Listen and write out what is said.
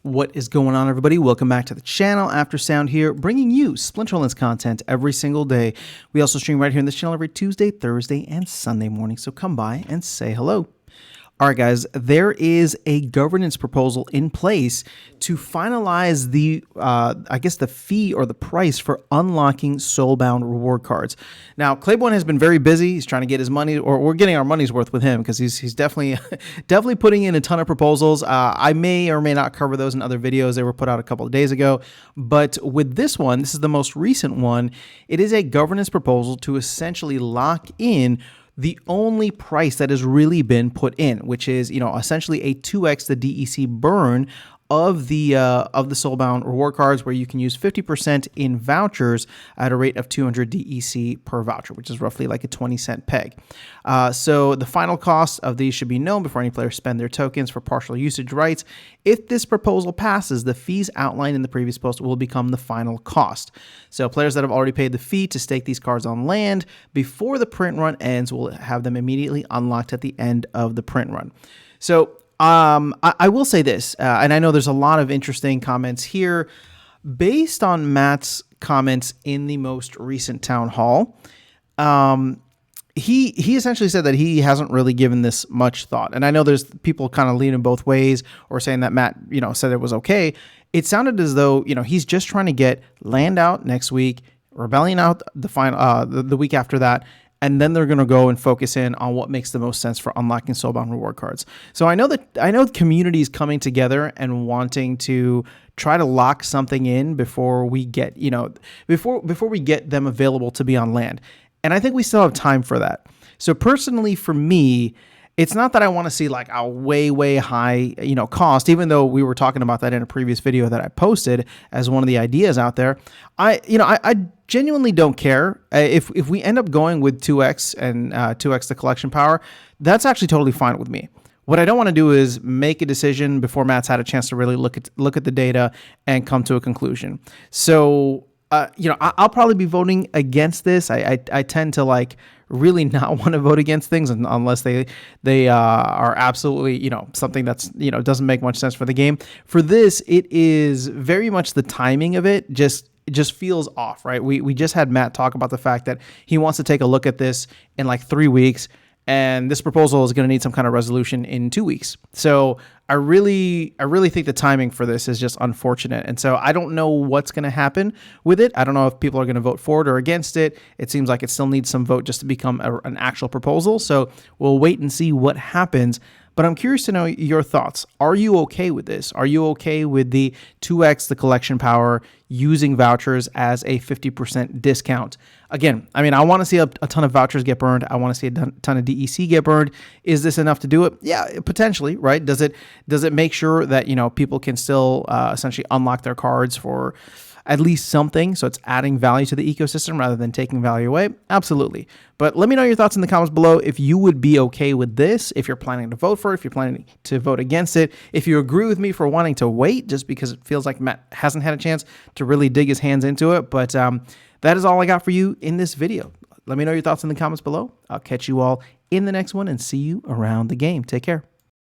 What is going on, everybody? Welcome back to the channel. After Sound here, bringing you Splinterlands content every single day. We also stream right here on this channel every Tuesday, Thursday, and Sunday morning, so come by and say hello. All right, guys, there is a governance proposal in place to finalize the, I guess, the fee or the price for unlocking Soulbound reward cards. Now, Claiborne has been very busy. He's trying to get his money, or we're getting our money's worth with him because he's definitely definitely putting in a ton of proposals. I may or may not cover those in other videos. They were put out a couple of days ago. But with this one, this is the most recent one. It is a governance proposal to essentially lock in the only price that has really been put in, which is, essentially a 2x the DEC burn of the Soulbound reward cards, where you can use 50% in vouchers at a rate of 200 DEC per voucher, which is roughly like a 20-cent peg. So the final cost of these should be known before any players spend their tokens for partial usage rights. If this proposal passes, the fees outlined in the previous post will become the final cost. So players that have already paid the fee to stake these cards on land before the print run ends will have them immediately unlocked at the end of the print run. So I will say this, and I know there's a lot of interesting comments here. Based on Matt's comments in the most recent town hall, he essentially said that he hasn't really given this much thought. And I know there's people kind of leaning both ways or saying that Matt, said it was okay. It sounded as though, he's just trying to get land out next week, Rebellion out the week after that, and then they're going to go and focus in on what makes the most sense for unlocking Soulbound reward cards. So I know the community is coming together and wanting to try to lock something in before we get, before we get them available to be on land. And I think we still have time for that. So personally, for me, it's not that I want to see like a way high, cost, even though we were talking about that in a previous video that I posted as one of the ideas out there. I genuinely don't care if we end up going with 2x and 2x the collection power. That's actually totally fine with me. What I don't want to do is make a decision before Matt's had a chance to really look at the data and come to a conclusion. So I'll probably be voting against this. I tend to really not want to vote against things unless they are absolutely, something that's, doesn't make much sense for the game. For this, it is very much the timing of it just feels off, right? We just had Matt talk about the fact that he wants to take a look at this in like 3 weeks, and this proposal is going to need some kind of resolution in 2 weeks. So I really think the timing for this is just unfortunate. And so I don't know what's going to happen with it. I don't know if people are going to vote for it or against it. It seems like it still needs some vote just to become an actual proposal. So we'll wait and see what happens. But I'm curious to know your thoughts. Are you okay with this? Are you okay with the 2x the collection power using vouchers as a 50% discount? Again, I want to see a ton of vouchers get burned. I want to see a ton of DEC get burned. Is this enough to do it? Yeah, potentially, right? Does it make sure that, people can still essentially unlock their cards for at least something, so it's adding value to the ecosystem rather than taking value away? Absolutely. But let me know your thoughts in the comments below if you would be okay with this, if you're planning to vote for it, if you're planning to vote against it, if you agree with me for wanting to wait just because it feels like Matt hasn't had a chance to really dig his hands into it. But that is all I got for you in this video. Let me know your thoughts in the comments below. I'll catch you all in the next one and see you around the game. Take care.